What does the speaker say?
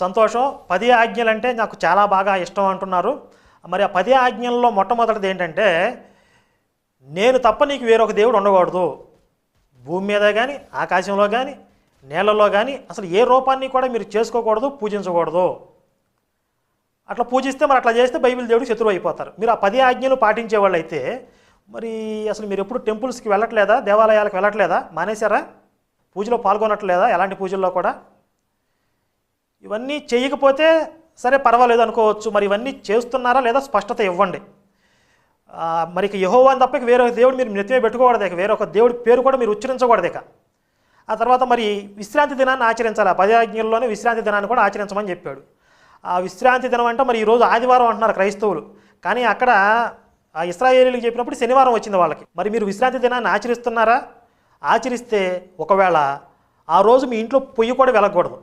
సంతోషం. 10 ఆజ్ఞలంటే నాకు చాలా బాగా ఇష్టం అంటున్నారు. మరి ఆ 10 ఆజ్ఞల్లో మొట్టమొదటిది ఏంటంటే, నేను తప్ప నీకు వేరొక దేవుడు ఉండకూడదు. భూమి మీద కానీ, ఆకాశంలో కానీ, నేలలో కానీ అసలు ఏ రూపాన్ని కూడా మీరు చేసుకోకూడదు, పూజించకూడదు. అట్లా పూజిస్తే మరి అట్లా చేస్తే బైబిల్ దేవుడికి శత్రువు అయిపోతారు. మీరు ఆ 10 ఆజ్ఞలు పాటించే వాళ్ళు అయితే మరి అసలు మీరు ఎప్పుడు టెంపుల్స్కి వెళ్ళట్లేదా, దేవాలయాలకు వెళ్ళట్లేదా, మానేశారా, పూజలో పాల్గొనట్లేదా, ఎలాంటి పూజల్లో కూడా? ఇవన్నీ చేయకపోతే సరే పర్వాలేదు అనుకోవచ్చు. మరి ఇవన్నీ చేస్తున్నారా లేదా స్పష్టత ఇవ్వండి. మరి ఇక యెహోవాని తప్ప వేరొక దేవుడు మీరు నెత్తిమే పెట్టుకోకూడదు. ఇక వేరొక దేవుడి పేరు కూడా మీరు ఉచ్చరించకూడదు. ఇక ఆ తర్వాత మరి విశ్రాంతి దినాన్ని ఆచరించాలి. ఆ 10 ఆజ్ఞల్లోనే విశ్రాంతి దినాన్ని కూడా ఆచరించమని చెప్పాడు. ఆ విశ్రాంతి దినం అంటే మరి ఈరోజు ఆదివారం అంటున్నారు క్రైస్తవులు, కానీ అక్కడ ఆ ఇశ్రాయేలీలకు చెప్పినప్పుడు శనివారం వచ్చింది వాళ్ళకి. మరి మీరు విశ్రాంతి దినాన్ని ఆచరిస్తున్నారా? ఆచరిస్తే ఒకవేళ ఆ రోజు మీ ఇంట్లో పొయ్యి కూడా వెలగకూడదు.